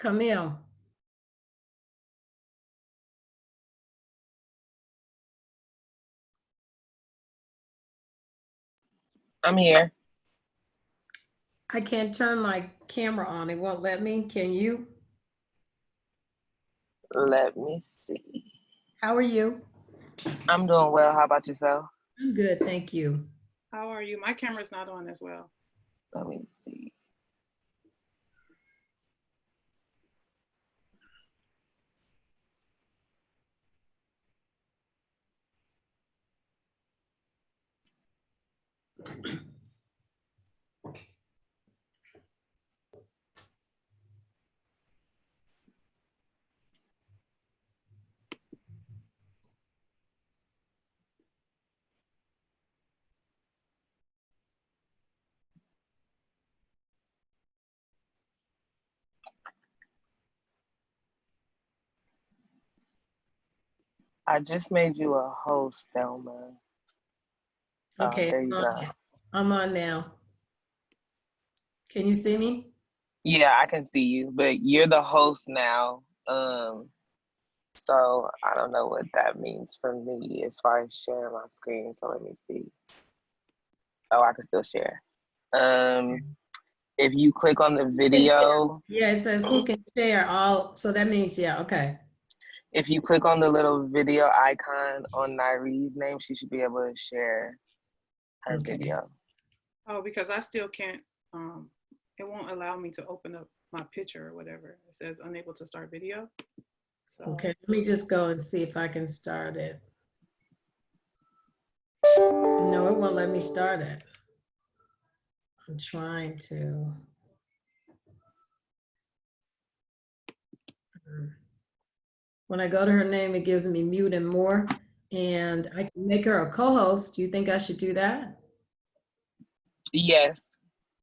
Camille. I'm here. I can't turn my camera on. It won't let me. Can you? Let me see. How are you? I'm doing well. How about yourself? I'm good, thank you. How are you? My camera's not on as well. Let me see. I just made you a host, Thelma. Okay, There you go. I'm on now. Can you see me? Yeah, I can see you, but you're the host now. So I don't know what that means for me as far as sharing my screen. So let me see. Oh, I can still share. If you click on the video, Yeah, it says who can share all. So that means, yeah, okay. if you click on the little video icon on Nairee's name, she should be able to share her video. Oh, because I still can't, it won't allow me to open up my picture or whatever. It says unable to start video. So. Okay, let me just go and see if I can start it. No, it won't let me start it. I'm trying to. When I go to her name, it gives me mute and more, and I can make her a co-host. Do you think I should do that? Yes.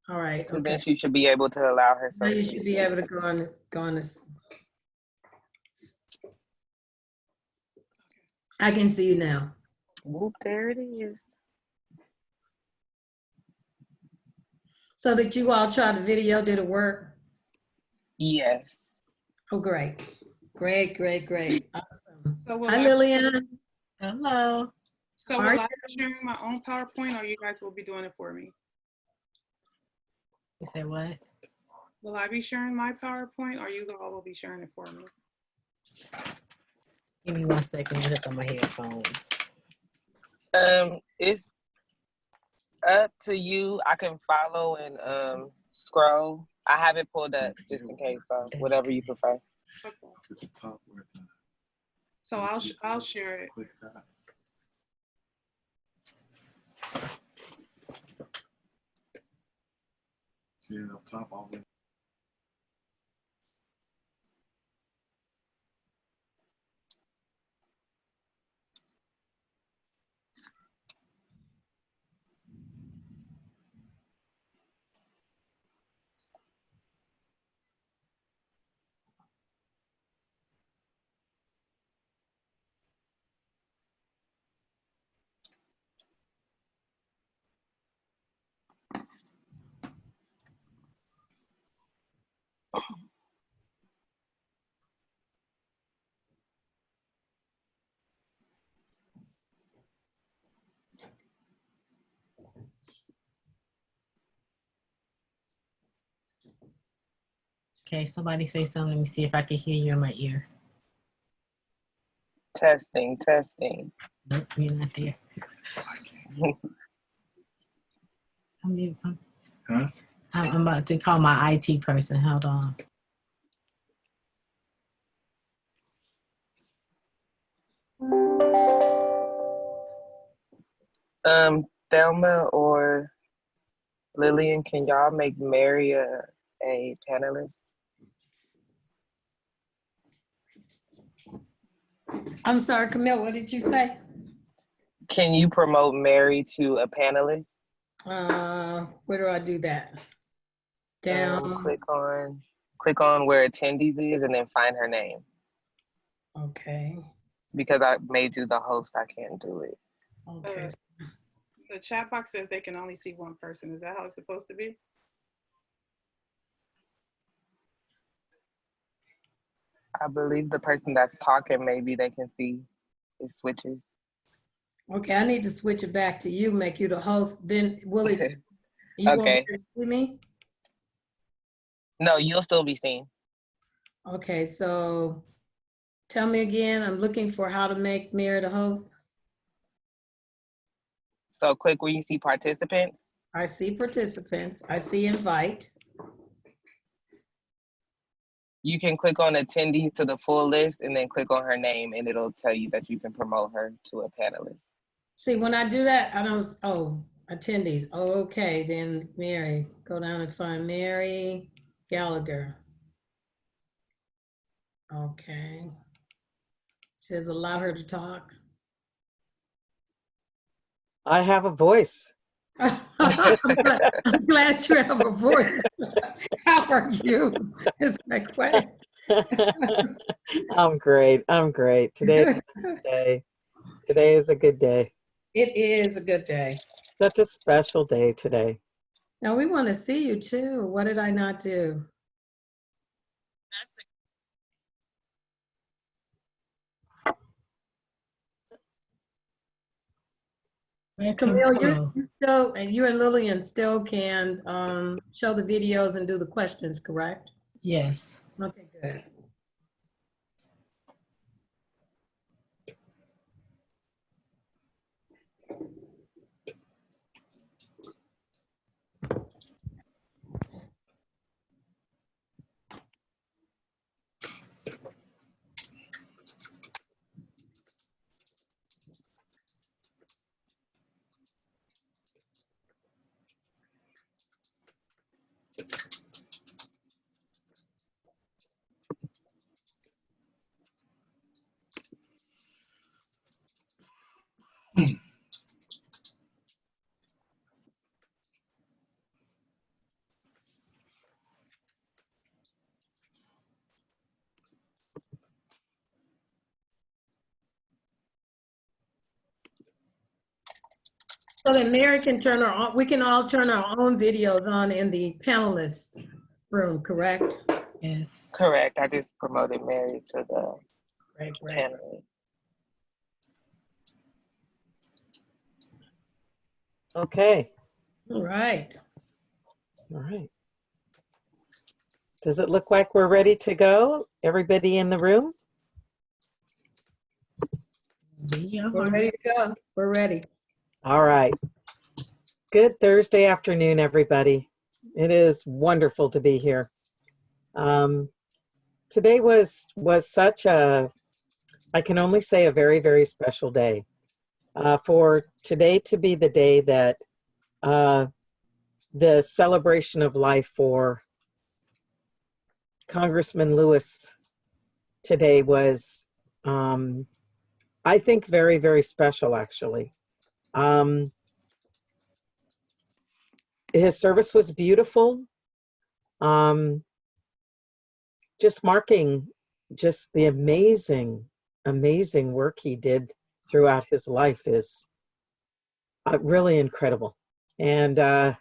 All right. Because Okay. then she should be able to allow herself. Now you should be able to go on this. I can see you now. Whoop, there it is. So did you all try the video? Did it work? Yes. Oh, great. Great, great, great. Awesome. So Hi, Lillian. Hello. So will I be sharing my own PowerPoint or you guys will be doing it for me? You say what? Will I be sharing my PowerPoint or you all will be sharing it for me? Give me 1 second to hook on my headphones. It's up to you. I can follow and scroll. I have it pulled up just in case, so whatever you prefer. Okay. So I'll share it. See it up top all the way. Okay, somebody say something. Let me see if I can hear you in my ear. Testing, testing. Nope, you're not there. I'm about to call my IT person. Hold on. Thelma or Lillian, can y'all make Mary a panelist? I'm sorry, Camille, what did you say? Can you promote Mary to a panelist? Where do I do that? Down. Click on where attendees is and then find her name. Okay. Because I made you the host, I can't do it. Okay. The chat box says they can only see one person. Is that how it's supposed to be? I believe the person that's talking, maybe they can see it switches. Okay, I need to switch it back to you, make you the host. Then you won't Okay. be able to see me? No, you'll still be seen. Okay, so tell me again, I'm looking for how to make Mary the host. So click where you see participants. I see participants, I see invite. You can click on attendees to the full list and then click on her name and it'll tell you that you can promote her to a panelist. See, when I do that, I don't, oh, attendees. Oh, okay, then Mary, go down and find Mary Gallagher. Okay. Says allow her to talk. I have a voice. I'm glad you have a voice. How are you? Is my question. I'm great. I'm great. Today is Thursday. Today is a good day. It is a good day. Such a special day today. Now we want to see you too. What did I not do? Camille, you still, and you and Lillian still can show the videos and do the questions, correct? Yes. Okay, good. So that Mary can turn our own, we can all turn our own videos on in the panelist room, correct? Yes. Correct. I just promoted Mary to the Right, right. panelist. Okay. All right. All right. Does it look like we're ready to go? Everybody in the room? We're ready to go. We're ready. All right. Good Thursday afternoon, everybody. It is wonderful to be here. Today was such a, I can only say a very, very special day. For today to be the day that the celebration of life for Congressman Lewis today was, I think, very, very special, actually. His service was beautiful. Just marking just the amazing, amazing work he did throughout his life is really incredible. And that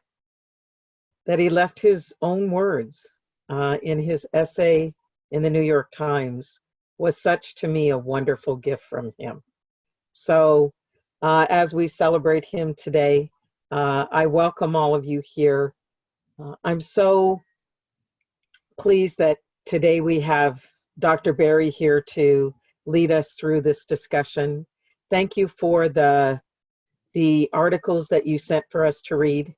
he left his own words in his essay in the New York Times was such, to me, a wonderful gift from him. So as we celebrate him today, I welcome all of you here. I'm so pleased that today we have Dr. Berry here to lead us through this discussion. Thank you for the articles that you sent for us to read.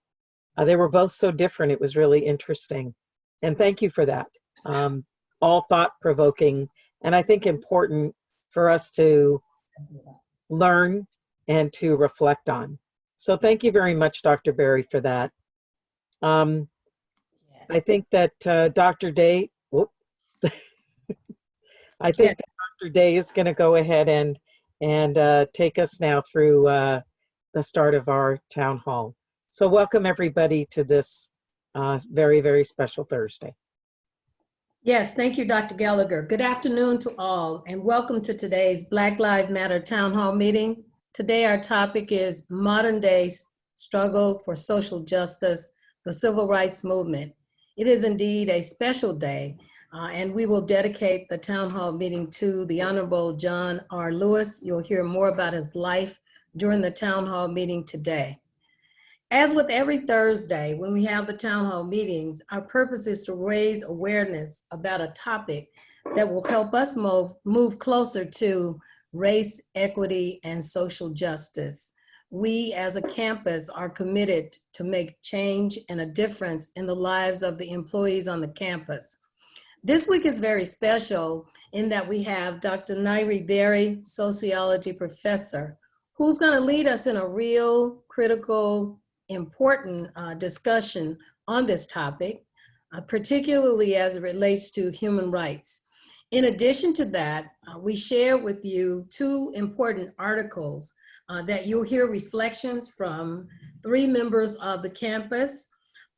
They were both so different. It was really interesting. And thank you for that. All thought-provoking, and I think important for us to learn and to reflect on. So thank you very much, Dr. Berry, for that. I think that Dr. Day, I think that Dr. Day is going to go ahead and take us now through the start of our town hall. So welcome everybody to this very, very special Thursday. Yes, thank you, Dr. Gallagher. Good afternoon to all, and welcome to today's Black Lives Matter Town Hall meeting. Today, our topic is modern day struggle for social justice, the civil rights movement. It is indeed a special day. And we will dedicate the town hall meeting to the Honorable John R. Lewis. You'll hear more about his life during the town hall meeting today. As with every Thursday, when we have the town hall meetings, our purpose is to raise awareness about a topic that will help us move closer to race, equity, and social justice. We as a campus are committed to make change and a difference in the lives of the employees on the campus. This week is very special in that we have Dr. Nairi Berry, sociology professor, who's going to lead us in a real, critical, important discussion on this topic, particularly as it relates to human rights. In addition to that, we share with you two important articles that you'll hear reflections from three members of the campus,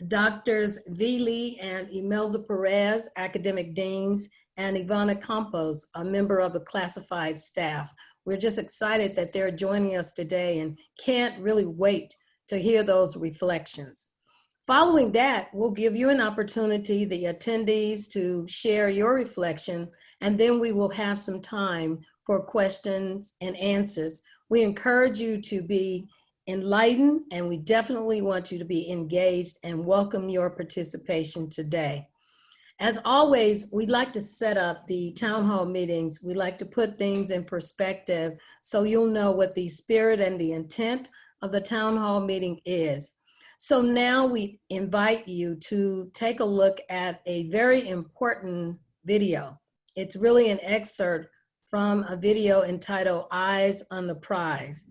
Doctors V. Lee and Imelda Perez, academic deans, and Ivana Campos, a member of the classified staff. We're just excited that they're joining us today and can't really wait to hear those reflections. Following that, we'll give you an opportunity, the attendees, to share your reflection, and then we will have some time for questions and answers. We encourage you to be enlightened, and we definitely want you to be engaged and welcome your participation today. As always, we'd like to set up the town hall meetings. We like to put things in perspective so you'll know what the spirit and the intent of the town hall meeting is. So now we invite you to take a look at a very important video. It's really an excerpt from a video entitled Eyes on the Prize.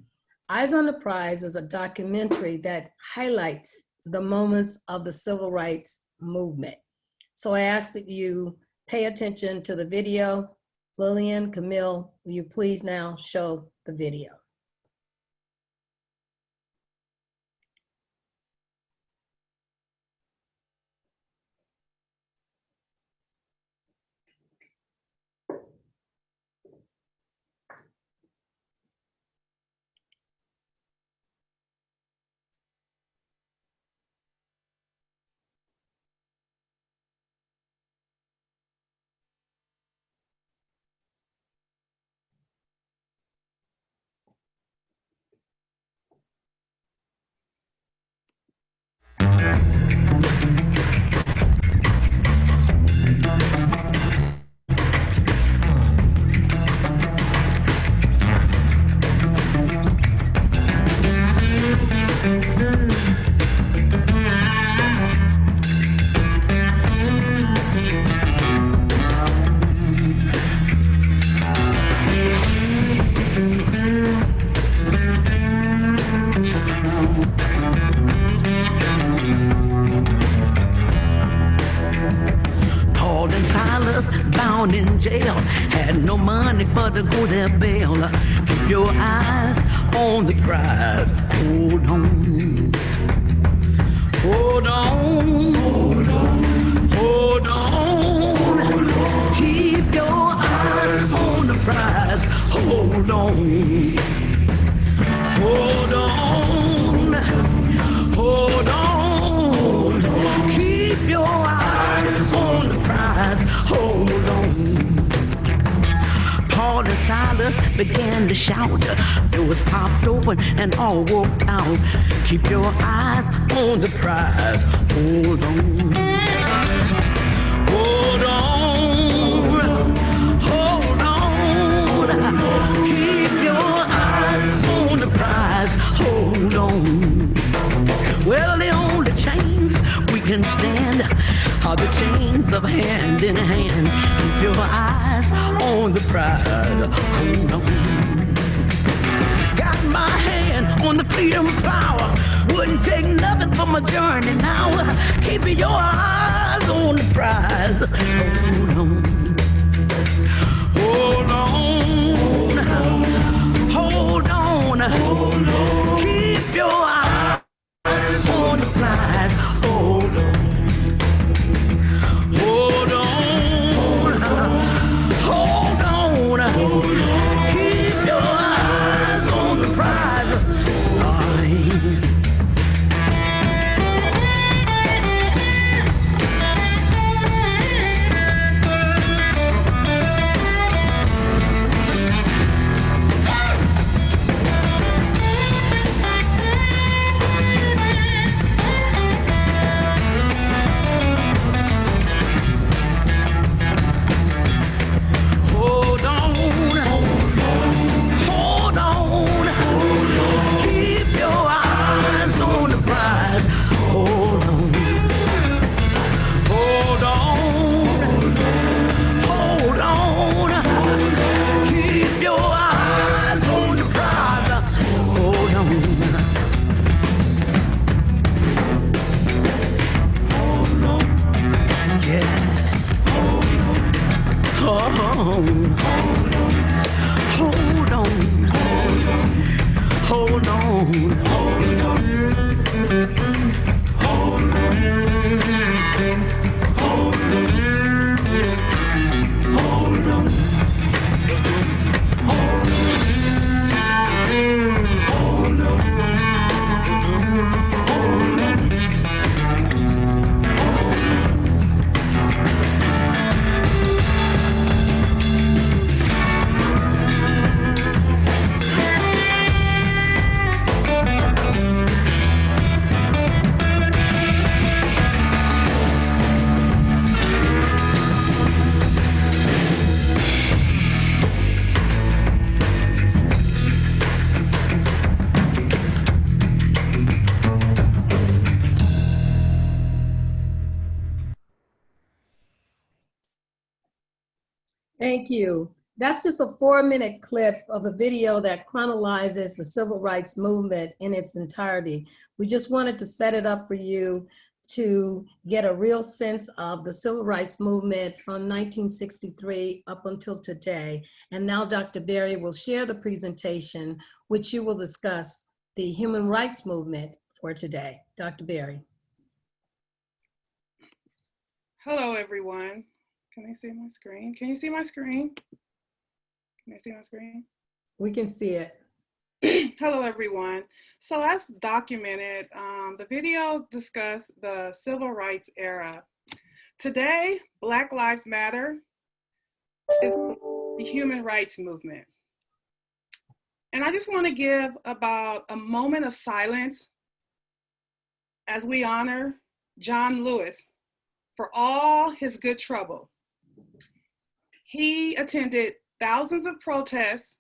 Eyes on the Prize is a documentary that highlights the moments of the civil rights movement. So I ask that you pay attention to the video. Lillian, Camille, will you please now show the video? Bound in jail, had no money for to go their bail. Keep your eyes on the prize. Hold on, hold on, hold on, hold on. Keep your eyes on the prize. Hold on, hold on, hold on. Keep your eyes on the prize. Hold on. Paul and Silas began to shout. It was popped open and all walked out. Keep your eyes on the prize. Hold on. Hold on. Hold on. Keep your eyes on the prize. Hold on. Well, the only chains we can stand are the chains of hand in hand. Keep your eyes on the prize. Hold on. Got my hand on the freedom power. Wouldn't take nothing for my journey now. Keep your eyes on the prize. Hold on. Hold on. Hold on. Hold on. Keep your eyes on the prize. Hold on. Hold on, hold on, keep your eyes on the prize. Thank you. That's just a 4-minute clip of a video that chronologizes the civil rights movement in its entirety. We just wanted to set it up for you to get a real sense of the civil rights movement from 1963 up until today. And now Dr. Berry will share the presentation, which you will discuss the human rights movement for today. Dr. Berry. Hello, everyone. Can I see my screen? Can you see my screen? Can I see my screen? We can see it. Hello, everyone. So as documented, the video discussed the civil rights era. Today, Black Lives Matter is the human rights movement. And I just want to give about a moment of silence as we honor John Lewis for all his good trouble. He attended thousands of protests.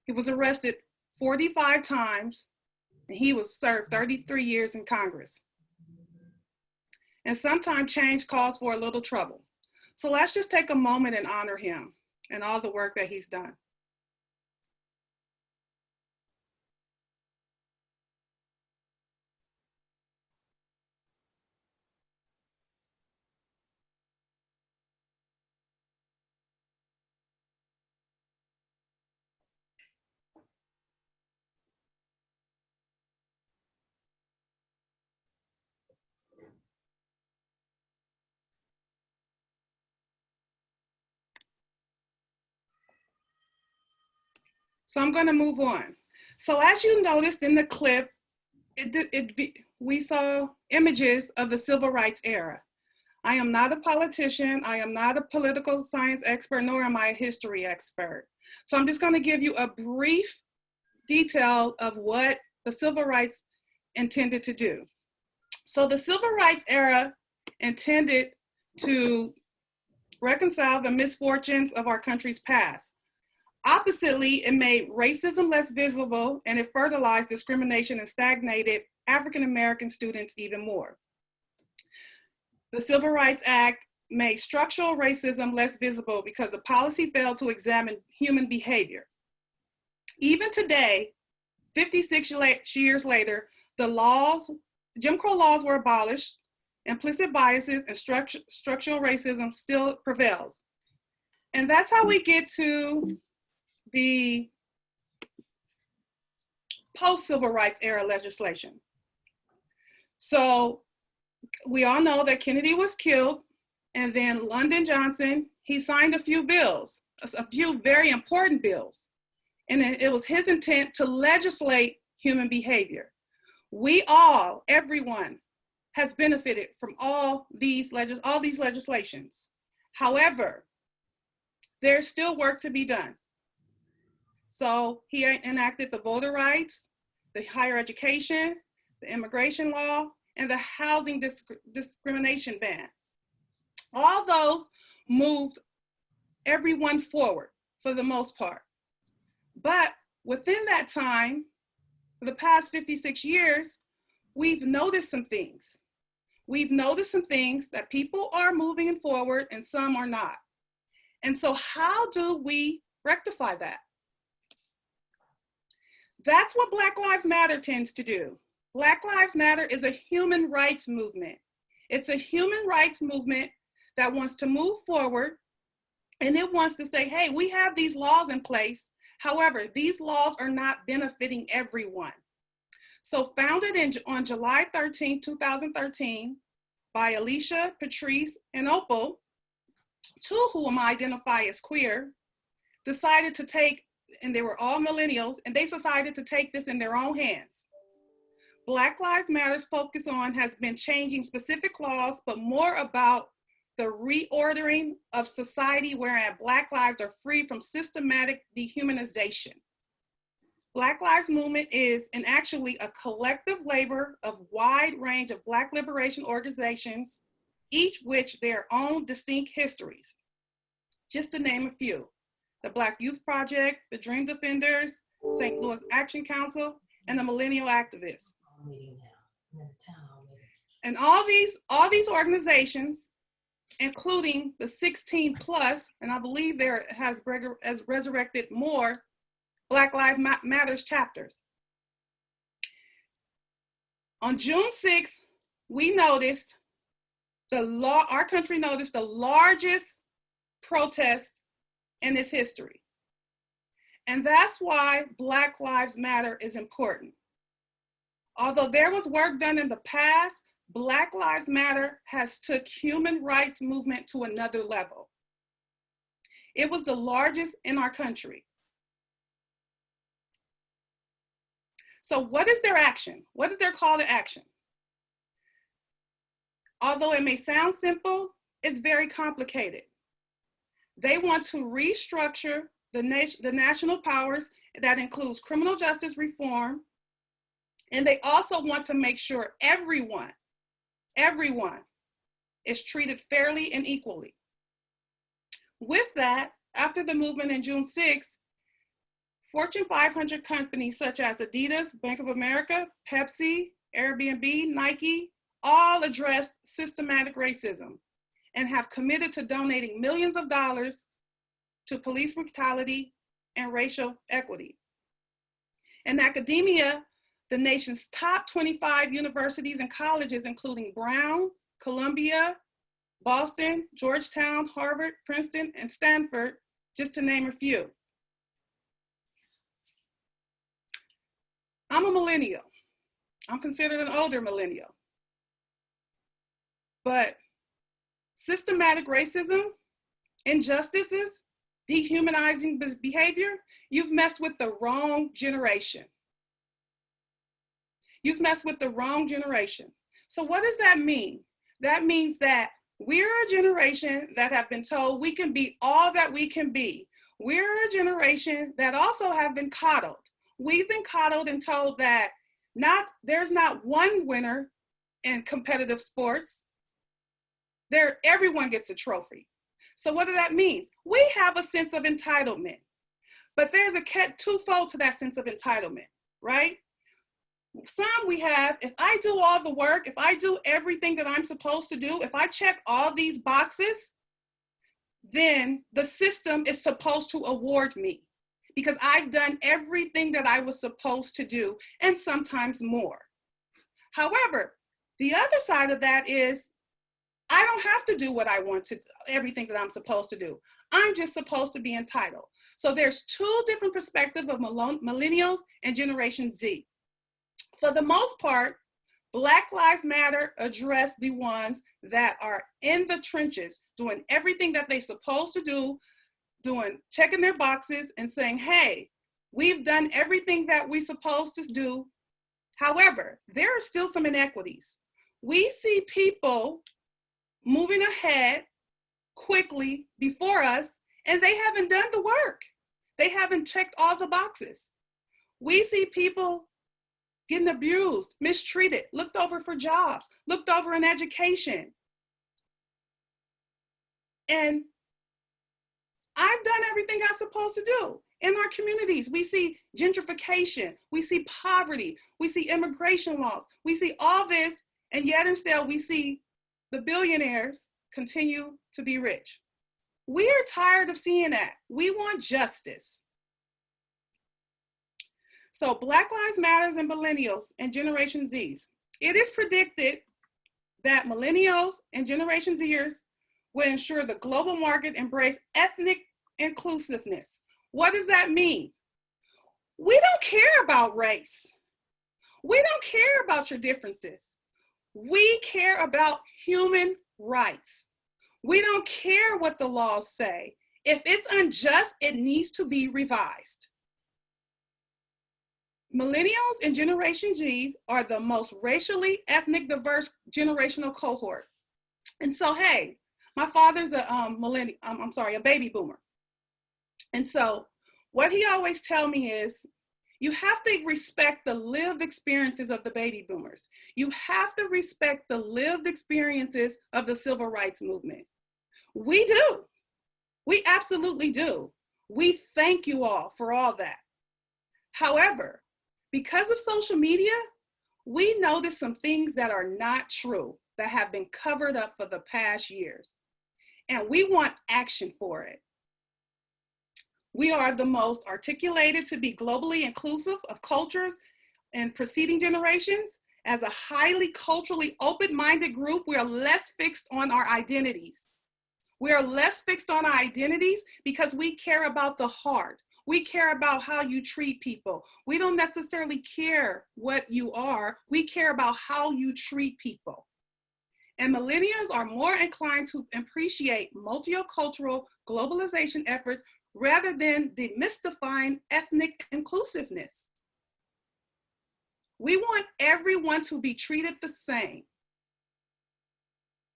He was arrested 45 times, and he was served 33 years in Congress. And sometimes change calls for a little trouble. So let's just take a moment and honor him and all the work that he's done. So I'm going to move on. So as you noticed in the clip, we saw images of the civil rights era. I am not a politician. I am not a political science expert, nor am I a history expert. So I'm just going to give you a brief detail of what the civil rights intended to do. So the civil rights era intended to reconcile the misfortunes of our country's past. Oppositely, it made racism less visible, and it fertilized discrimination and stagnated African-American students even more. The Civil Rights Act made structural racism less visible because the policy failed to examine human behavior. Even today, 56 years later, Jim Crow laws were abolished, implicit biases and structural racism still prevails. And that's how we get to the post-civil rights era legislation. So we all know that Kennedy was killed, and then Lyndon Johnson, he signed a few bills, a few very important bills. And it was his intent to legislate human behavior. We all, everyone, has benefited from all these legislations. However, there's still work to be done. So he enacted the voter rights, the higher education, the immigration law, and the housing discrimination ban. All those moved everyone forward for the most part. But within that time, for the past 56 years, we've noticed some things. We've noticed some things that people are moving forward and some are not. And so how do we rectify that? That's what Black Lives Matter tends to do. Black Lives Matter is a human rights movement. It's a human rights movement that wants to move forward, and it wants to say, hey, we have these laws in place. However, these laws are not benefiting everyone. So founded on July 13, 2013, by Alicia, Patrice, and Opal, two whom identify as queer, decided to take, and they were all millennials, and they decided to take this in their own hands. Black Lives Matter's focus on has been changing specific laws, but more about the reordering of society wherein Black lives are free from systematic dehumanization. Black Lives Movement is actually a collective labor of wide range of Black liberation organizations, each with their own distinct histories. Just to name a few: the Black Youth Project, the Dream Defenders, St. Louis Action Council, and the Millennial Activists. And all these organizations including the 16 plus, and I believe there has resurrected more Black Lives Matters chapters. On June 6th, we noticed our country noticed the largest protest in its history. And that's why Black Lives Matter is important. Although there was work done in the past, Black Lives Matter has took human rights movement to another level. It was the largest in our country. So what is their action? What is their call to action? Although it may sound simple, it's very complicated. They want to restructure the national powers that includes criminal justice reform, and they also want to make sure everyone is treated fairly and equally. With that, after the movement in June 6th, Fortune 500 companies such as Adidas, Bank of America, Pepsi, Airbnb, Nike, all addressed systematic racism and have committed to donating millions of dollars to police brutality and racial equity. In academia, the nation's top 25 universities and colleges, including Brown, Columbia, Boston, Georgetown, Harvard, Princeton, and Stanford, just to name a few. I'm a millennial. I'm considered an older millennial. But systematic racism, injustices, dehumanizing behavior, you've messed with the wrong generation. You've messed with the wrong generation. So what does that mean? That means that we're a generation that have been told we can be all that we can be. We're a generation that also have been coddled. We've been coddled and told that there's not one winner in competitive sports. Everyone gets a trophy. So what does that mean? We have a sense of entitlement, but there's a twofold to that sense of entitlement, right? Some we have, if I do all the work, if I do everything that I'm supposed to do, if I check all these boxes, then the system is supposed to award me because I've done everything that I was supposed to do and sometimes more. However, the other side of that is I don't have to do what I want to, everything that I'm supposed to do. I'm just supposed to be entitled. So there's two different perspectives of millennials and Generation Z. For the most part, Black Lives Matter address the ones that are in the trenches, doing everything that they're supposed to do, checking their boxes and saying, hey, we've done everything that we're supposed to do. However, there are still some inequities. We see people moving ahead quickly before us, and they haven't done the work. They haven't checked all the boxes. We see people getting abused, mistreated, looked over for jobs, looked over in education. And I've done everything I'm supposed to do. In our communities, we see gentrification, we see poverty, we see immigration laws, we see all this, and yet instead we see the billionaires continue to be rich. We are tired of seeing that. We want justice. So Black Lives Matters and millennials and Generation Zs. It is predicted that millennials and Generation Zers will ensure the global market embrace ethnic inclusiveness. What does that mean? We don't care about race. We don't care about your differences. We care about human rights. We don't care what the laws say. If it's unjust, it needs to be revised. Millennials and Generation Zs are the most racially ethnic diverse generational cohort. And so, hey, my father's a baby boomer. And so what he always tell me is, you have to respect the lived experiences of the baby boomers. You have to respect the lived experiences of the civil rights movement. We do. We absolutely do. We thank you all for all that. However, because of social media, we notice some things that are not true, that have been covered up for the past years. and we want action for it. We are the most articulated to be globally inclusive of cultures and preceding generations. As a highly culturally open-minded group, we are less fixed on our identities. We are less fixed on our identities because we care about the heart. We care about how you treat people. We don't necessarily care what you are. We care about how you treat people. And millennials are more inclined to appreciate multicultural globalization efforts rather than demystifying ethnic inclusiveness. We want everyone to be treated the same,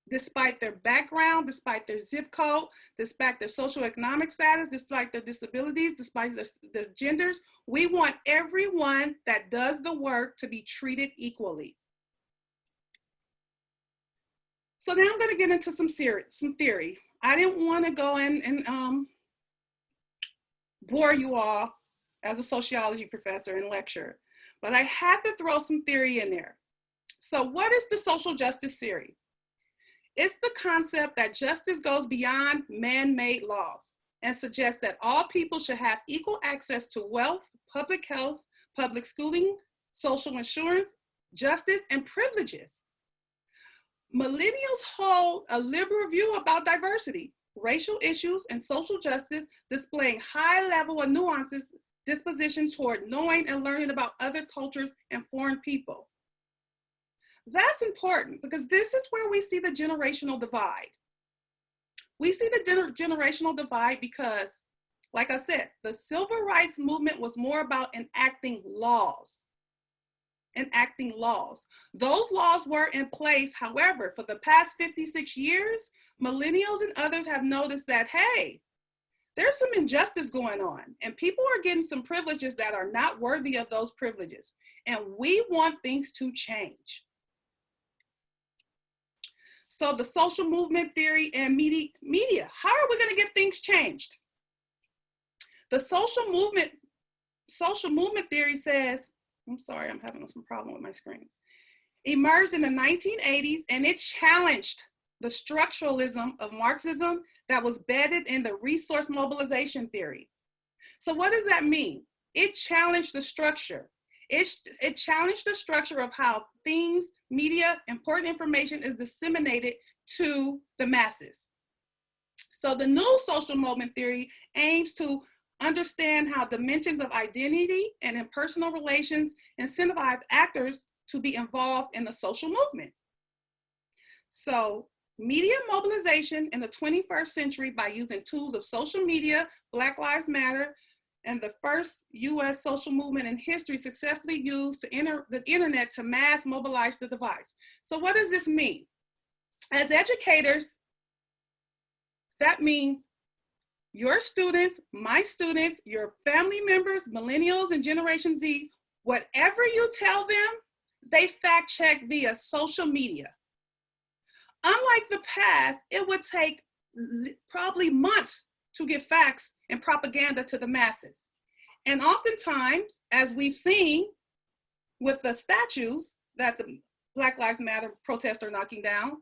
despite their background, despite their zip code, despite their socioeconomic status, despite their disabilities, despite their genders. We want everyone that does the work to be treated equally. So now I'm going to get into some theory. I didn't want to go in and bore you all as a sociology professor and lecturer, but I had to throw some theory in there. So what is the social justice theory? It's the concept that justice goes beyond man-made laws and suggests that all people should have equal access to wealth, public health, public schooling, social insurance, justice, and privileges. Millennials hold a liberal view about diversity, racial issues, and social justice, displaying high level of nuances, disposition toward knowing and learning about other cultures and foreign people. That's important because this is where we see the generational divide. We see the generational divide because, like I said, the civil rights movement was more about enacting laws. Those laws were in place. However, for the past 56 years, millennials and others have noticed that, hey, there's some injustice going on and people are getting some privileges that are not worthy of those privileges. And we want things to change. So the social movement theory and media, how are we going to get things changed? The social movement theory says, I'm sorry, I'm having some problem with my screen, emerged in the 1980s, and it challenged the structuralism of Marxism that was embedded in the resource mobilization theory. So what does that mean? It challenged the structure. It challenged the structure of how things, media, important information is disseminated to the masses. So the new social movement theory aims to understand how dimensions of identity and impersonal relations incentivize actors to be involved in the social movement. So media mobilization in the 21st century by using tools of social media, Black Lives Matter, and the first US social movement in history successfully used the internet to mass mobilize the device. So what does this mean? As educators, that means your students, my students, your family members, millennials and Generation Z, whatever you tell them, they fact check via social media. Unlike the past, it would take probably months to get facts and propaganda to the masses. And oftentimes, as we've seen with the statues that the Black Lives Matter protests are knocking down,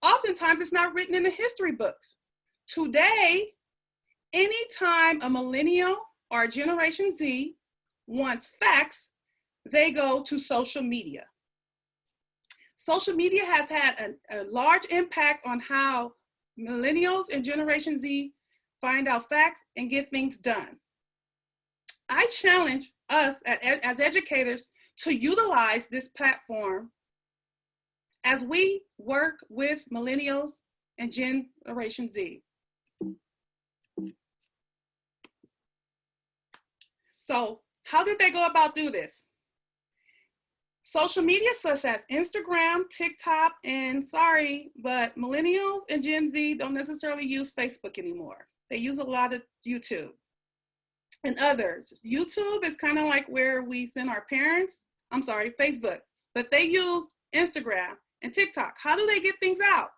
oftentimes it's not written in the history books. Today, anytime a millennial or a Generation Z wants facts, they go to social media. Social media has had a large impact on how millennials and Generation Z find out facts and get things done. I challenge us as educators to utilize this platform as we work with millennials and Generation Z. So how did they go about do this? Social media such as Instagram, TikTok, and sorry, but millennials and Gen Z don't necessarily use Facebook anymore. They use a lot of YouTube and others. YouTube is kind of like where we send our parents, I'm sorry, Facebook, but they use Instagram and TikTok. How do they get things out?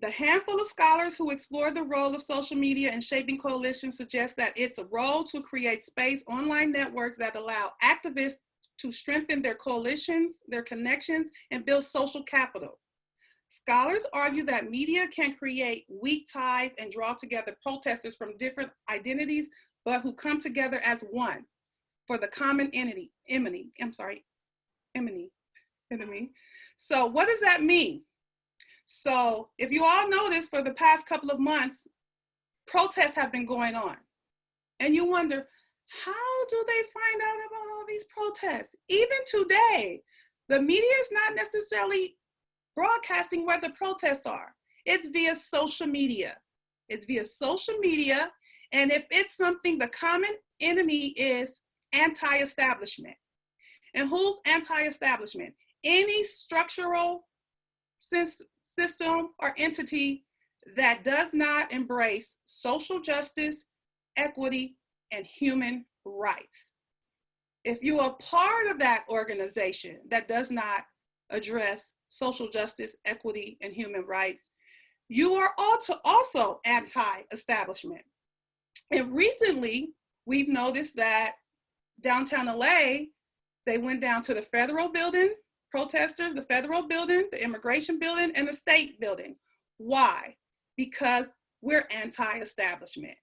The handful of scholars who explore the role of social media in shaping coalitions suggest that it's a role to create space online networks that allow activists to strengthen their coalitions, their connections, and build social capital. Scholars argue that media can create weak ties and draw together protesters from different identities, but who come together as one for the common enemy. So what does that mean? So if you all notice, for the past couple of months, protests have been going on. And you wonder, how do they find out about all these protests? Even today, the media is not necessarily broadcasting where the protests are. It's via social media. It's via social media. And if it's something, the common enemy is anti-establishment. And who's anti-establishment? Any structural system or entity that does not embrace social justice, equity, and human rights. If you are part of that organization that does not address social justice, equity, and human rights, you are also anti-establishment. And recently, we've noticed that downtown LA, they went down to the federal building, protesters, the federal building, the immigration building, and the state building. Why? Because we're anti-establishment.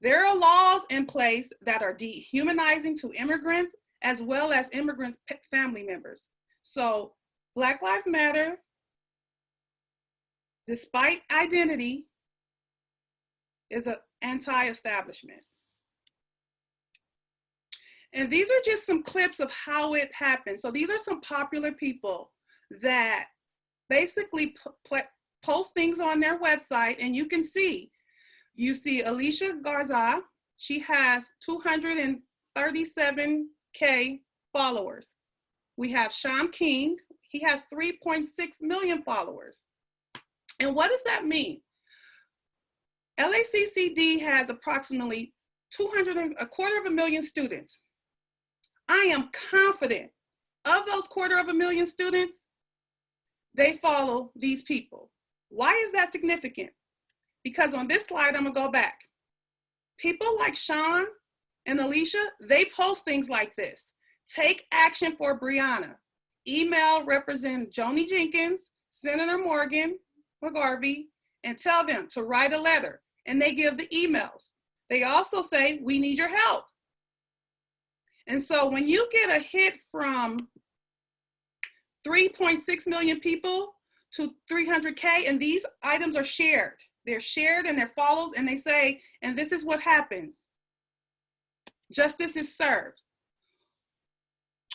There are laws in place that are dehumanizing to immigrants as well as immigrants' family members. So Black Lives Matter, despite identity, is an anti-establishment. And these are just some clips of how it happened. So these are some popular people that basically post things on their website, and you can see, you see Alicia Garza, she has 237K followers. We have Sean King, he has 3.6 million followers. And what does that mean? LACCD has approximately 250,000 students. I am confident of those 250,000 students, they follow these people. Why is that significant? Because on this slide, I'm gonna go back. People like Sean and Alicia, they post things like this. Take action for Breonna. Email Representative Joni Jenkins, Senator Morgan McGarvey, and tell them to write a letter. And they give the emails. They also say, we need your help. And so when you get a hit from 3.6 million people to 300K, and these items are shared. They're shared and they're followed, and they say, and this is what happens. Justice is served.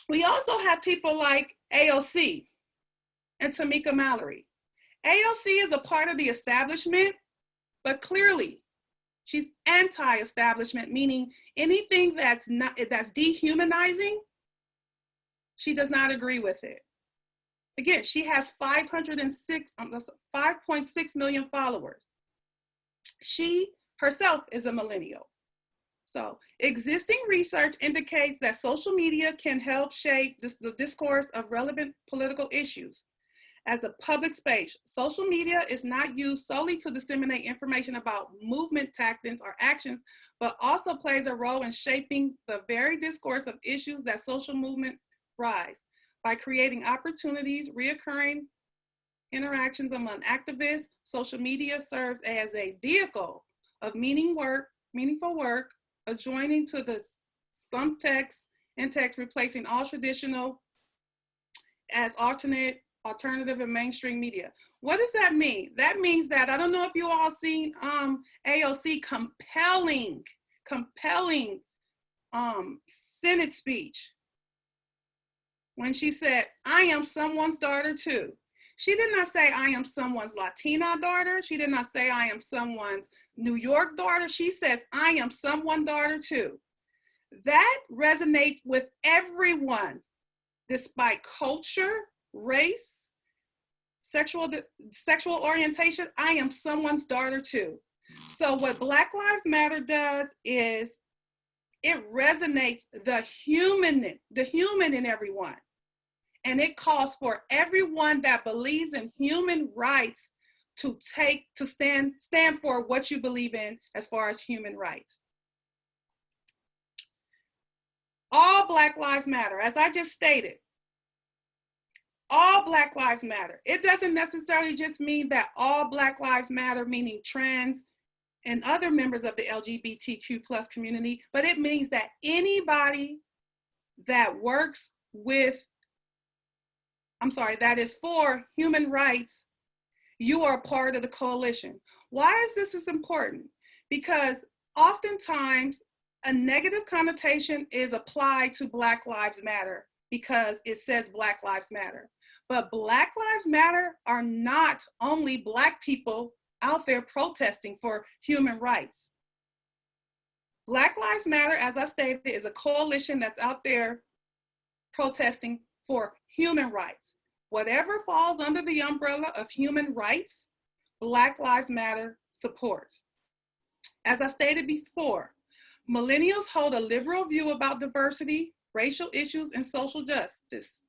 We also have people like AOC and Tamika Mallory. AOC is a part of the establishment, but clearly she's anti-establishment, meaning anything that's dehumanizing, she does not agree with it. Again, she has 5.6 million followers. She herself is a millennial. So existing research indicates that social media can help shape the discourse of relevant political issues. As a public space, social media is not used solely to disseminate information about movement tactics or actions, but also plays a role in shaping the very discourse of issues that social movements rise. By creating opportunities, reoccurring interactions among activists, social media serves as a vehicle of meaningful work, adjoining to the some text and text replacing all traditional as alternative and mainstream media. What does that mean? That means that, I don't know if you all seen AOC compelling Senate speech when she said, I am someone's daughter too. She did not say I am someone's Latina daughter. She did not say I am someone's New York daughter. She says I am someone's daughter too. That resonates with everyone, despite culture, race, sexual orientation. I am someone's daughter too. So what Black Lives Matter does is it resonates the human in everyone. And it calls for everyone that believes in human rights to stand for what you believe in as far as human rights. All Black Lives Matter, as I just stated, all Black Lives Matter. It doesn't necessarily just mean that all Black Lives Matter, meaning trans and other members of the LGBTQ plus community, but it means that anybody that works with, that is for human rights, you are part of the coalition. Why is this important? Because oftentimes a negative connotation is applied to Black Lives Matter because it says Black Lives Matter. But Black Lives Matter are not only Black people out there protesting for human rights. Black Lives Matter, as I stated, is a coalition that's out there protesting for human rights. Whatever falls under the umbrella of human rights, Black Lives Matter supports. As I stated before, millennials hold a liberal view about diversity, racial issues, and social justice,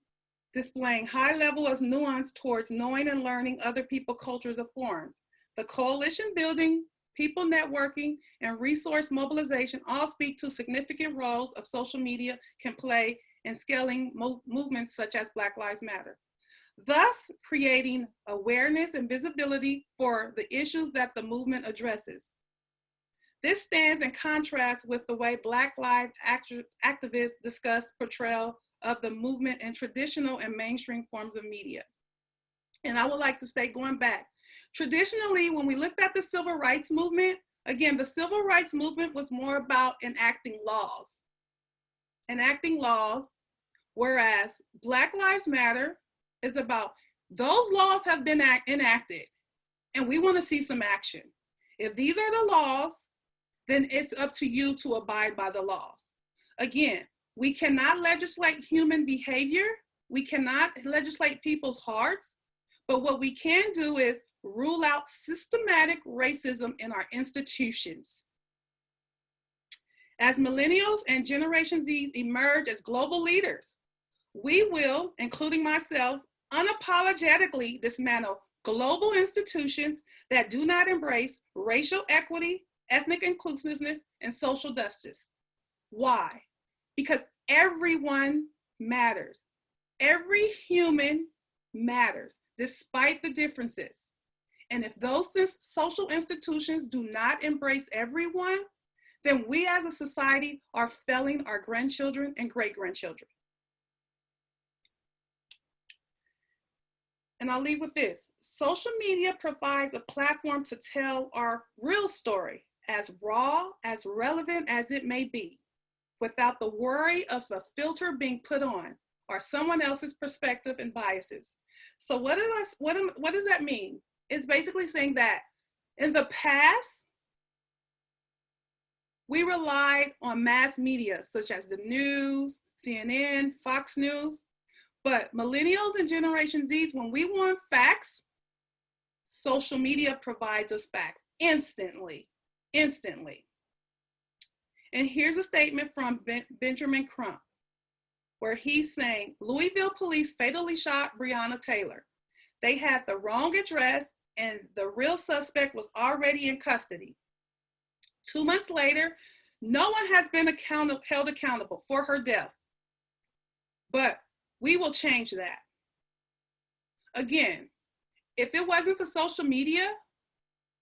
displaying high level of nuance towards knowing and learning other people's cultures or forms. The coalition building, people networking, and resource mobilization all speak to significant roles of social media can play in scaling movements such as Black Lives Matter, thus creating awareness and visibility for the issues that the movement addresses. This stands in contrast with the way Black Lives activists discuss portrayal of the movement in traditional and mainstream forms of media. And I would like to say, going back, traditionally, when we looked at the civil rights movement, again, the civil rights movement was more about enacting laws, whereas Black Lives Matter is about those laws have been enacted and we want to see some action. If these are the laws, then it's up to you to abide by the laws. Again, we cannot legislate human behavior. We cannot legislate people's hearts, but what we can do is rule out systematic racism in our institutions. As millennials and Generation Z emerge as global leaders, we will, including myself, unapologetically dismantle global institutions that do not embrace racial equity, ethnic inclusiveness, and social justice. Why? Because everyone matters. Every human matters, despite the differences. And if those social institutions do not embrace everyone, then we as a society are failing our grandchildren and great-grandchildren. And I'll leave with this. Social media provides a platform to tell our real story, as raw, as relevant as it may be, without the worry of a filter being put on or someone else's perspective and biases. So what does that mean? It's basically saying that in the past, we relied on mass media such as the news, CNN, Fox News, but millennials and Generation Zs, when we want facts, social media provides us facts instantly. And here's a statement from Benjamin Crump, where he's saying, Louisville police fatally shot Breonna Taylor. They had the wrong address and the real suspect was already in custody. 2 months later, no one has been held accountable for her death. But we will change that. Again, if it wasn't for social media,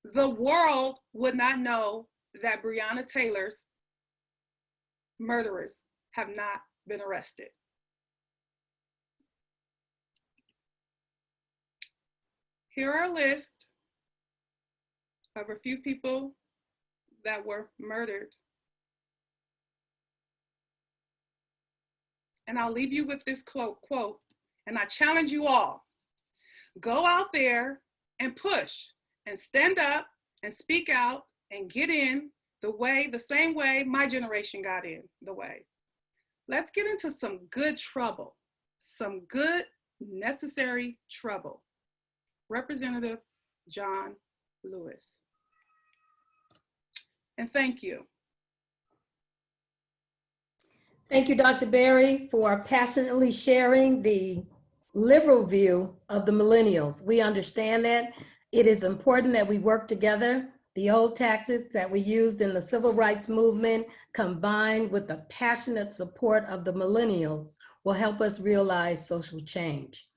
the world would not know that Breonna Taylor's murderers have not been arrested. Here are a list of a few people that were murdered. And I'll leave you with this quote, and I challenge you all, go out there and push and stand up and speak out and get in the same way my generation got in the way. Let's get into some good trouble, some good necessary trouble. Representative John Lewis. And thank you. Thank you, Dr. Berry, for passionately sharing the liberal view of the millennials. We understand that it is important that we work together. The old tactics that we used in the civil rights movement combined with the passionate support of the millennials will help us realize social change.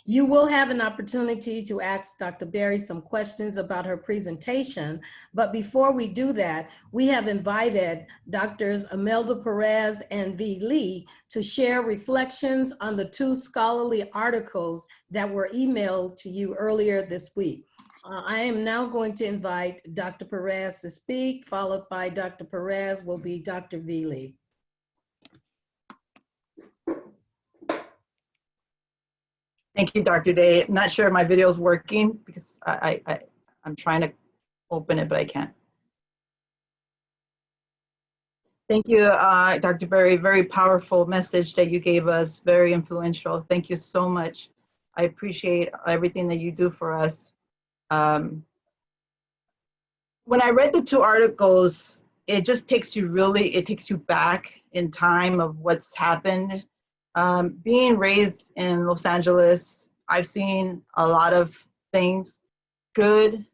You will have an opportunity to ask Dr. Berry some questions about her presentation, but before we do that, we have invited Drs. Imelda Perez and V. Lee to share reflections on the 2 scholarly articles that were emailed to you earlier this week. I am now going to invite Dr. Perez to speak, followed by Dr. Perez will be Dr. V. Lee. Thank you, Dr. Day. I'm not sure if my video is working because I'm trying to open it, but I can't. Thank you, Dr. Berry. Very powerful message that you gave us, very influential. Thank you so much. I appreciate everything that you do for us. When I read the 2 articles, it just takes you it takes you back in time of what's happened. Being raised in Los Angeles, I've seen a lot of things, good,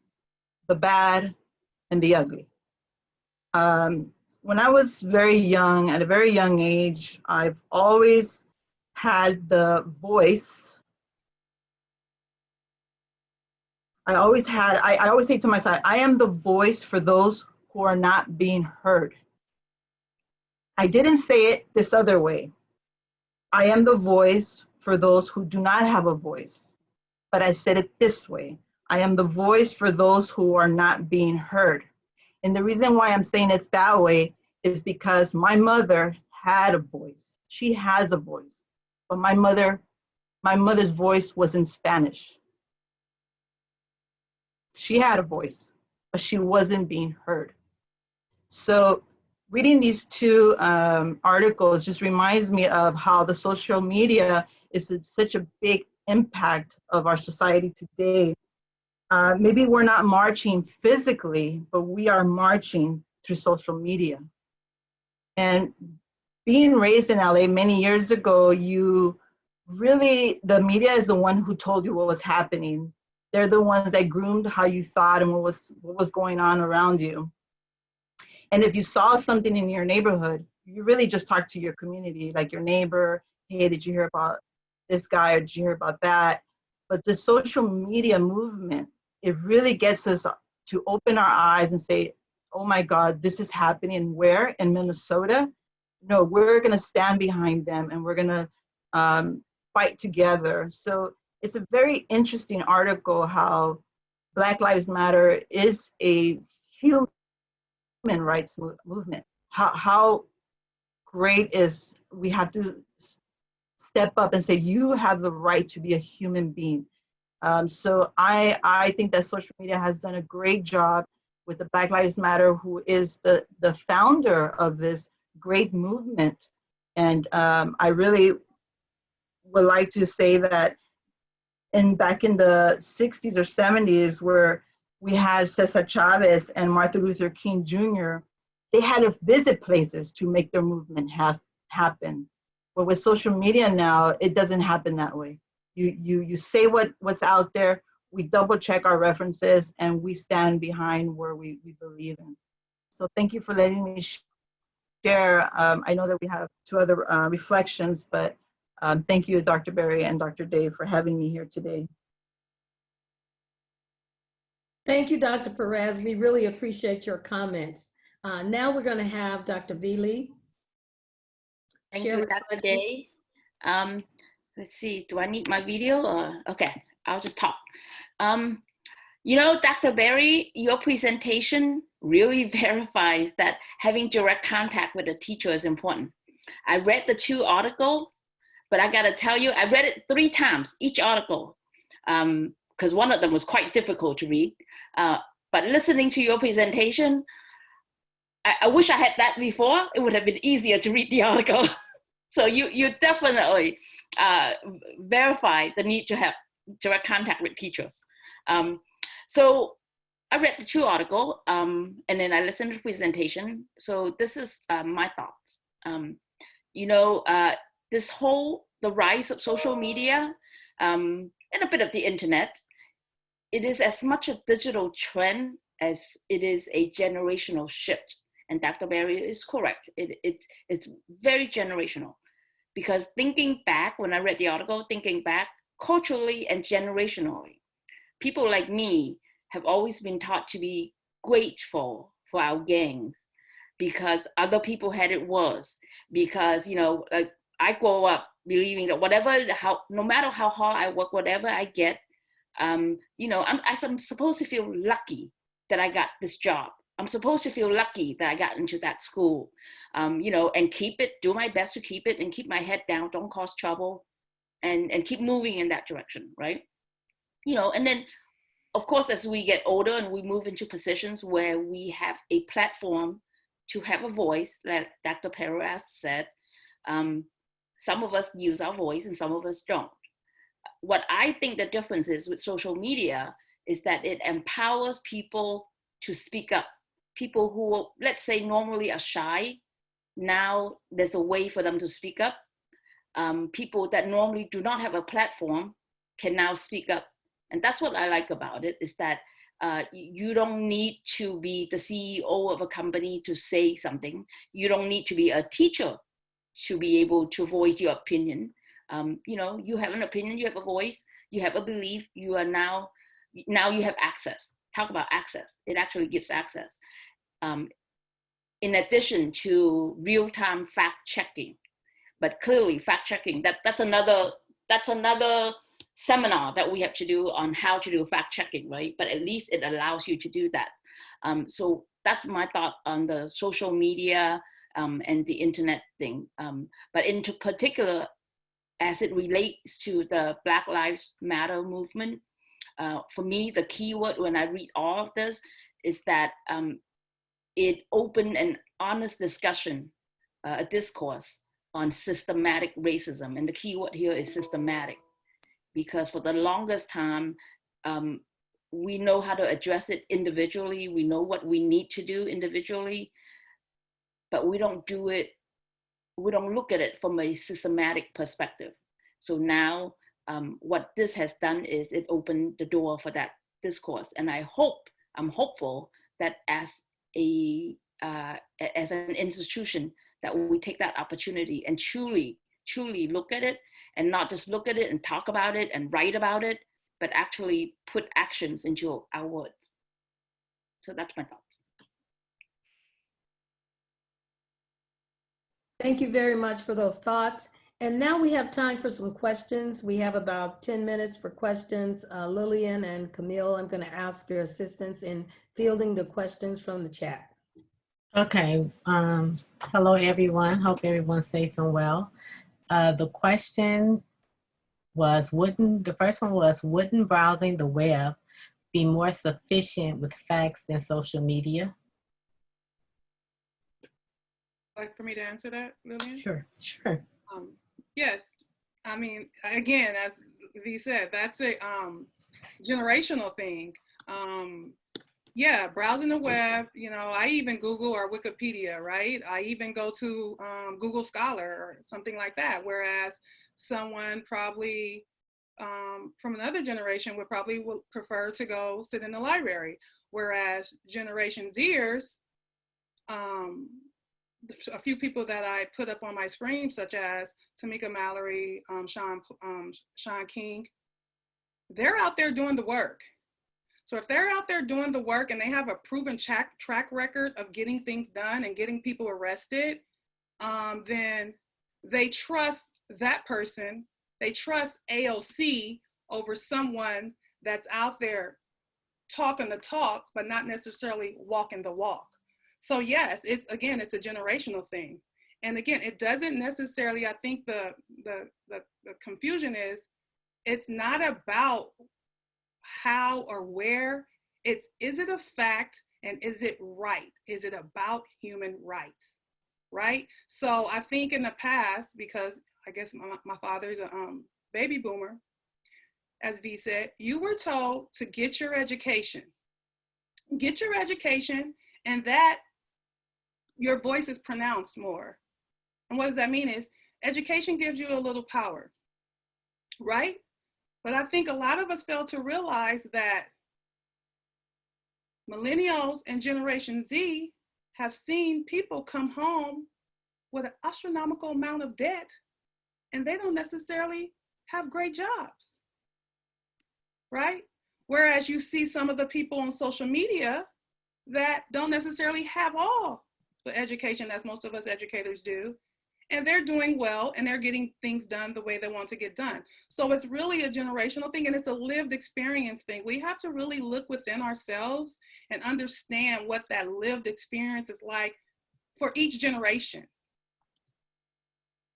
the bad, and the ugly. When I was very young, at a very young age, I've always had the voice. I always say to myself, I am the voice for those who are not being heard. I didn't say it this other way. I am the voice for those who do not have a voice, but I said it this way. I am the voice for those who are not being heard. And the reason why I'm saying it that way is because my mother had a voice. She has a voice, but my mother's voice was in Spanish. She had a voice, but she wasn't being heard. So reading these 2 articles just reminds me of how the social media is such a big impact of our society today. Maybe we're not marching physically, but we are marching through social media. And being raised in LA many years ago, the media is the one who told you what was happening. They're the ones that groomed how you thought and what was going on around you. And if you saw something in your neighborhood, you really just talked to your community, like your neighbor. Hey, did you hear about this guy or did you hear about that? But the social media movement, it really gets us to open our eyes and say, oh my God, this is happening where? In Minnesota? No, we're gonna stand behind them and we're gonna fight together. So it's a very interesting article how Black Lives Matter is a human rights movement. How great is we have to step up and say you have the right to be a human being. So I think that social media has done a great job with the Black Lives Matter, who is the founder of this great movement. And I really would like to say that back in the 60s or 70s, where we had Cesar Chavez and Martin Luther King Jr., they had to visit places to make their movement happen. But with social media now, it doesn't happen that way. You say what's out there, we double check our references, and we stand behind where we believe in. So thank you for letting me share. I know that we have 2 other reflections, but thank you, Dr. Berry and Dr. Dave, for having me here today. Thank you, Dr. Perez. We really appreciate your comments. Now we're going to have Dr. V. Lee. Thank you, Dr. Day. Let's see, do I need my video? Or okay, I'll just talk. You know, Dr. Berry, your presentation really verifies that having direct contact with a teacher is important. I read the 2 articles, but I gotta tell you, I read it 3 times, each article, because one of them was quite difficult to read. But listening to your presentation, I wish I had that before. It would have been easier to read the article. So you definitely verify the need to have direct contact with teachers. So I read the 2 articles, and then I listened to the presentation. So this is my thoughts. You know, the rise of social media and a bit of the internet, it is as much a digital trend as it is a generational shift. And Dr. Berry is correct. It's very generational. Because thinking back, when I read the article, thinking back, culturally and generationally. People like me have always been taught to be grateful for our gangs because other people had it worse. Because, you know, like I grow up believing that no matter how hard I work, whatever I get, you know, I'm supposed to feel lucky that I got this job. I'm supposed to feel lucky that I got into that school, you know, and do my best to keep it and keep my head down, don't cause trouble, and keep moving in that direction, right? You know, and then, of course, as we get older and we move into positions where we have a platform to have a voice, like Dr. Perez said, some of us use our voice and some of us don't. What I think the difference is with social media is that it empowers people to speak up. People who, let's say, normally are shy, now there's a way for them to speak up. People that normally do not have a platform can now speak up. And that's what I like about it, is that you don't need to be the CEO of a company to say something. You don't need to be a teacher to be able to voice your opinion. You know, you have an opinion, you have a voice, you have a belief, you are now you have access. Talk about access. It actually gives access. In addition to real-time fact checking. But clearly fact checking, that's another seminar that we have to do on how to do fact checking, right? But at least it allows you to do that. So that's my thought on the social media and the internet thing. But in particular, as it relates to the Black Lives Matter movement, for me, the key word when I read all of this is that it opened an honest discussion, a discourse on systematic racism. And the key word here is systematic, because for the longest time, we know how to address it individually. We know what we need to do individually, but we don't look at it from a systematic perspective. So now what this has done is it opened the door for that discourse. And I'm hopeful that as an institution, that we take that opportunity and truly look at it, and not just look at it and talk about it and write about it, but actually put actions into our words. So that's my thoughts. Thank you very much for those thoughts. And now we have time for some questions. We have about 10 minutes for questions. Lillian and Camille, I'm going to ask your assistance in fielding the questions from the chat. Okay. Hello, everyone. Hope everyone's safe and well. The question was, the first one was, wouldn't browsing the web be more sufficient with facts than social media? Like for me to answer that, Lillian? Sure. Yes. I mean, again, as V said, that's a generational thing. Yeah, browsing the web, you know, I even Google or Wikipedia, right? I even go to Google Scholar or something like that. Whereas someone probably from another generation would prefer to go sit in the library. Whereas Generation Zers, a few people that I put up on my screen, such as Tamika Mallory, Sean King, they're out there doing the work. So if they're out there doing the work and they have a proven track record of getting things done and getting people arrested, then they trust that person. They trust AOC over someone that's out there talking the talk, but not necessarily walking the walk. So yes, it's a generational thing. And again, it doesn't necessarily, I think the confusion is, it's not about how or where, is it a fact and is it right? Is it about human rights, right? So I think in the past, because I guess my father's a baby boomer, as V said, you were told to get your education, and that your voice is pronounced more. And what does that mean is education gives you a little power, right? But I think a lot of us fail to realize that millennials and Generation Z have seen people come home with an astronomical amount of debt, and they don't necessarily have great jobs. right? Whereas you see some of the people on social media that don't necessarily have all the education that most of us educators do, and they're doing well and they're getting things done the way they want to get done. So it's really a generational thing, and it's a lived experience thing. We have to really look within ourselves and understand what that lived experience is like for each generation,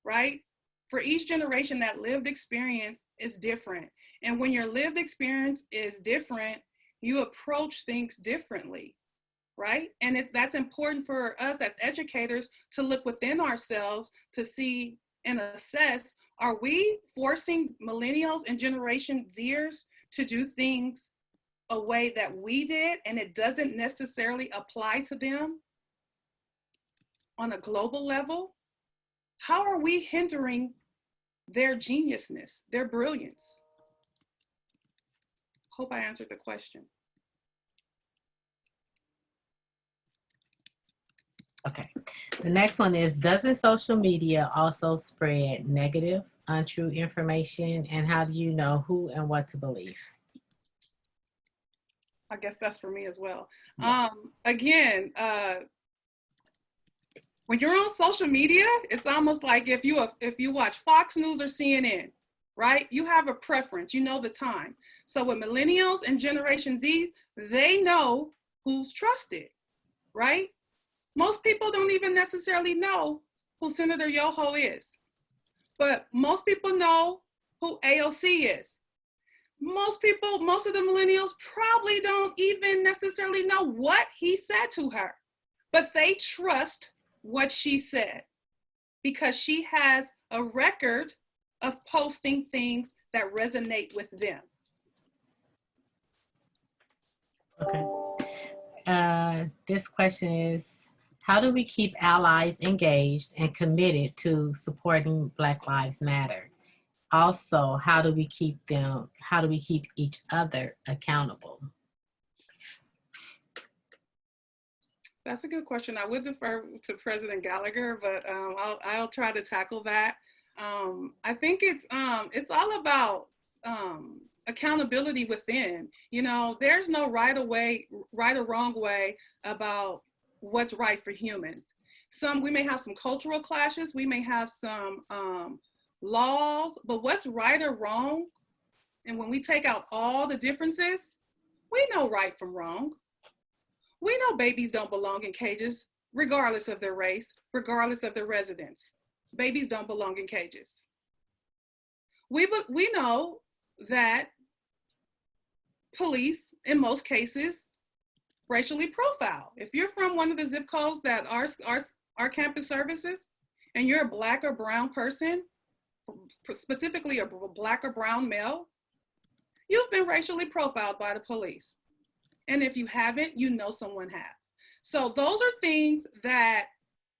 right? For each generation, that lived experience is different. And when your lived experience is different, you approach things differently, right? And that's important for us as educators to look within ourselves to see and assess, are we forcing millennials and Generation Zers to do things a way that we did and it doesn't necessarily apply to them on a global level? How are we hindering their geniusness, their brilliance? Hope I answered the question. Okay. The next one is, doesn't social media also spread negative, untrue information? And how do you know who and what to believe? I guess that's for me as well. Yeah. Again, when you're on social media, it's almost like if you watch Fox News or CNN, right? You have a preference, you know the time. So with millennials and Generation Zs, they know who's trusted, right? Most people don't even necessarily know who Senator Yoho is, but most people know who AOC is. Most of the millennials probably don't even necessarily know what he said to her, but they trust what she said because she has a record of posting things that resonate with them. Okay. This question is, how do we keep allies engaged and committed to supporting Black Lives Matter? Also, how do we keep each other accountable? That's a good question. I would defer to President Gallagher, but I'll try to tackle that. I think it's all about accountability within. You know, there's no right or wrong way about what's right for humans. We may have some cultural clashes, we may have some laws, but what's right or wrong, and when we take out all the differences, we know right from wrong. We know babies don't belong in cages, regardless of their race, regardless of their residence. Babies don't belong in cages. We know that police, in most cases, racially profile. If you're from one of the zip codes that our campus services, and you're a Black or brown person, specifically a Black or brown male, you've been racially profiled by the police. And if you haven't, you know someone has. So those are things that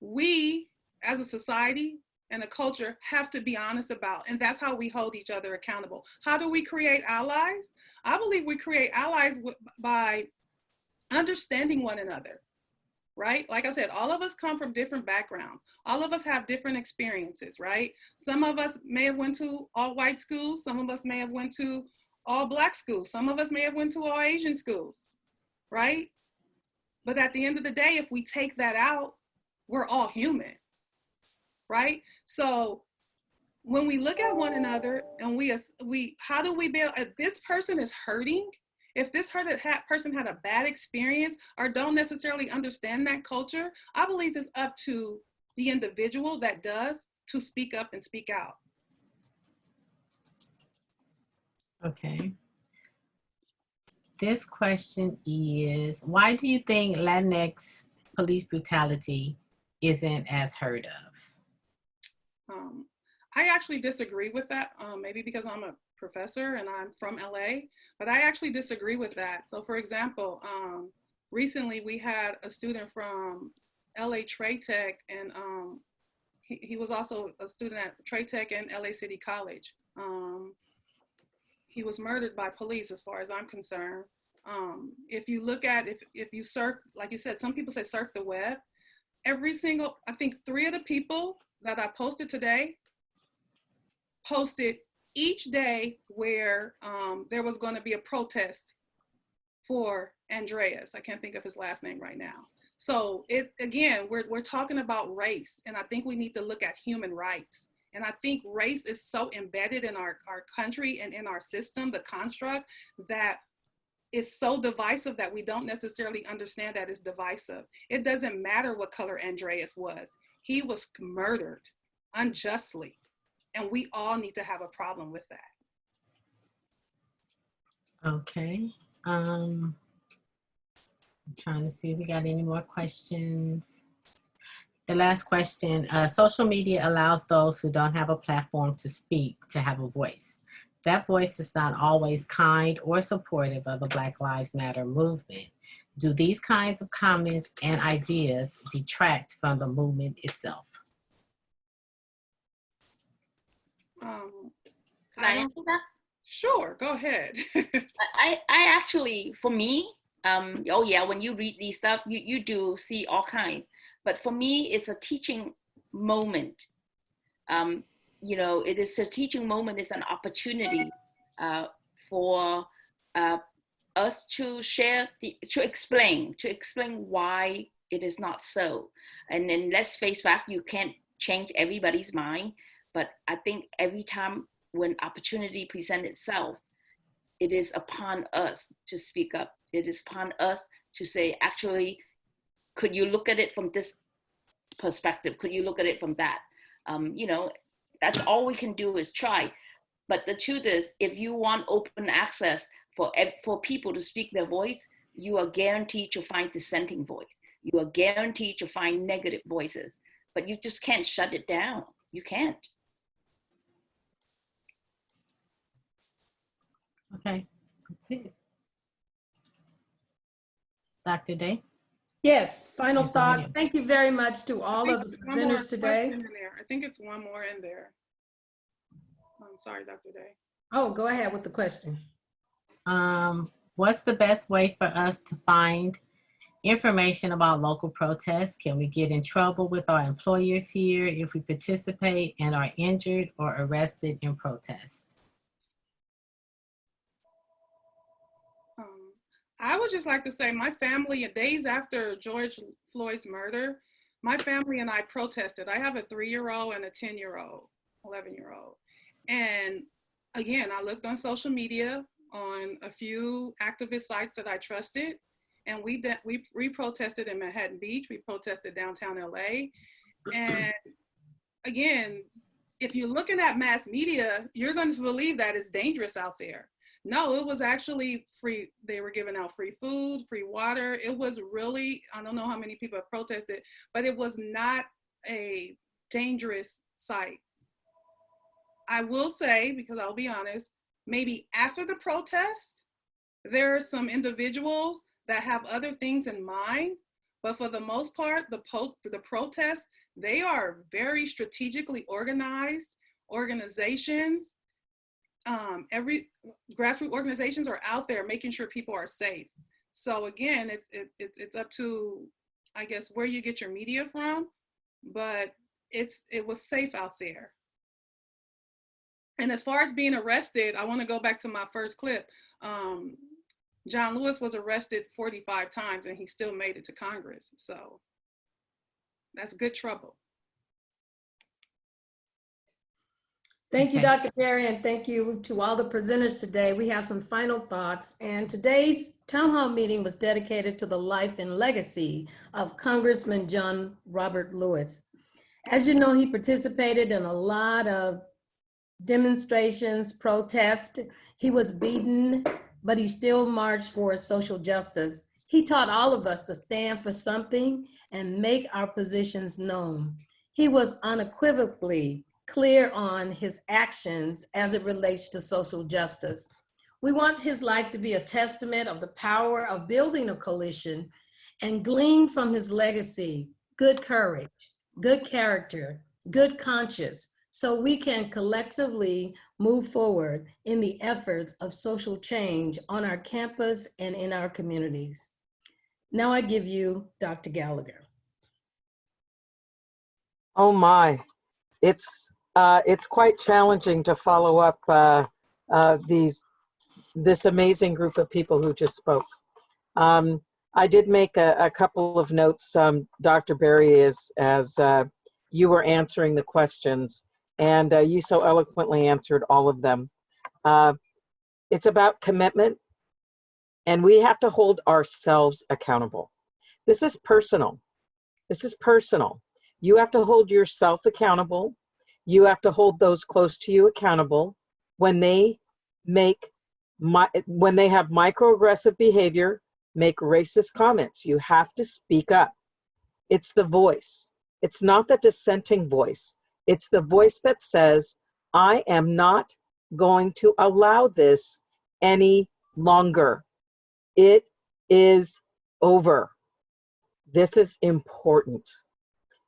we as a society and a culture have to be honest about. And that's how we hold each other accountable. How do we create allies? I believe we create allies by understanding one another, right? Like I said, all of us come from different backgrounds. All of us have different experiences, right? Some of us may have went to all white schools. Some of us may have went to all Black schools. Some of us may have went to all Asian schools, right? But at the end of the day, if we take that out, we're all human, right? So when we look at one another and how do we build, if this person is hurting, if this person had a bad experience or don't necessarily understand that culture, I believe it's up to the individual that does to speak up and speak out. Okay. This question is, why do you think Latinx police brutality isn't as heard of? I actually disagree with that, maybe because I'm a professor and I'm from LA, but I actually disagree with that. So for example, recently we had a student from LA Trade Tech, and he was also a student at Trade Tech and LA City College. He was murdered by police as far as I'm concerned. If you look at, if you surf, like you said, some people say surf the web, I think 3 of the people that I posted today posted each day where there was going to be a protest for Andreas. I can't think of his last name right now. So again, we're talking about race, and I think we need to look at human rights. And I think race is so embedded in our country and in our system, the construct, that is so divisive that we don't necessarily understand that it's divisive. It doesn't matter what color Andreas was. He was murdered unjustly, and we all need to have a problem with that. Okay. I'm trying to see if we got any more questions. The last question, social media allows those who don't have a platform to speak to have a voice. That voice is not always kind or supportive of the Black Lives Matter movement. Do these kinds of comments and ideas detract from the movement itself? Can I answer that? Sure, go ahead. I actually, for me, oh yeah, when you read these stuff, you do see all kinds. But for me, it's a teaching moment. You know, it is a teaching moment. It's an opportunity for us to share, to explain why it is not so. And then let's face fact, you can't change everybody's mind. But I think every time when opportunity presents itself, it is upon us to speak up. It is upon us to say, actually, could you look at it from this perspective? Could you look at it from that? You know, that's all we can do is try. But the truth is, if you want open access for people to speak their voice, you are guaranteed to find dissenting voice. You are guaranteed to find negative voices, but you just can't shut it down. You can't. Okay, that's it. Dr. Day? Yes, final Yes, thought. ma'am. Thank you very much to all of the One more presenters today. question in there. I think it's one more in there. I'm sorry, Dr. Day. Oh, go ahead with the question. What's the best way for us to find information about local protests? Can we get in trouble with our employers here if we participate and are injured or arrested in protests? I would just like to say my family, days after George Floyd's murder, my family and I protested. I have a 3-year-old and a 10-year-old, 11-year-old. And again, I looked on social media on a few activist sites that I trusted. And we protested in Manhattan Beach. We protested downtown LA. And again, if you're looking at mass media, you're going to believe that it's dangerous out there. No, it was actually free. They were giving out free food, free water. It was really, I don't know how many people have protested, but it was not a dangerous site. I will say, because I'll be honest, maybe after the protest, there are some individuals that have other things in mind, but for the most part, the protests, they are very strategically organized organizations. Every grassroots organizations are out there making sure people are safe. So again, it's up to, I guess, where you get your media from, but it was safe out there. And as far as being arrested, I want to go back to my first clip. John Lewis was arrested 45 times and he still made it to Congress. So that's good trouble. Thank you, Okay. Dr. Berry, and thank you to all the presenters today. We have some final thoughts, and today's town hall meeting was dedicated to the life and legacy of Congressman John Robert Lewis. As you know, he participated in a lot of demonstrations, protests. He was beaten, but he still marched for social justice. He taught all of us to stand for something and make our positions known. He was unequivocally clear on his actions as it relates to social justice. We want his life to be a testament of the power of building a coalition and glean from his legacy good courage, good character, good conscience, so we can collectively move forward in the efforts of social change on our campus and in our communities. Now I give you Dr. Gallagher. Oh my, it's it's quite challenging to follow up this amazing group of people who just spoke. I did make a couple of notes, Dr. Berry, as you were answering the questions, and you so eloquently answered all of them. It's about commitment, and we have to hold ourselves accountable. This is personal. This is personal. You have to hold yourself accountable. You have to hold those close to you accountable when they have microaggressive behavior, make racist comments. You have to speak up. It's the voice. It's not the dissenting voice. It's the voice that says, I am not going to allow this any longer. It is over. This is important.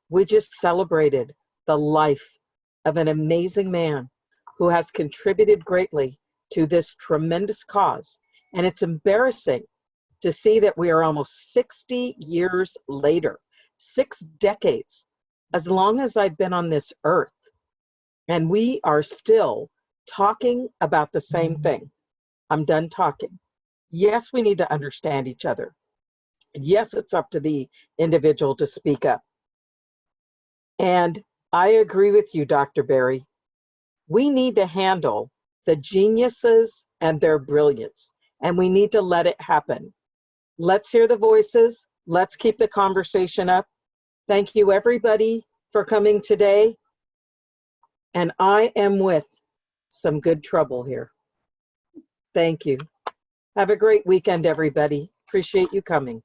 We just celebrated the life of an amazing man who has contributed greatly to this tremendous cause. And it's embarrassing to see that we are almost 60 years later, 6 decades, as long as I've been on this earth, and we are still talking about the same thing. I'm done talking. Yes, we need to understand each other. Yes, it's up to the individual to speak up. And I agree with you, Dr. Berry. We need to handle the geniuses and their brilliance, and we need to let it happen. Let's hear the voices. Let's keep the conversation up. Thank you, everybody, for coming today. And I am with some good trouble here. Thank you. Have a great weekend, everybody. Appreciate you coming.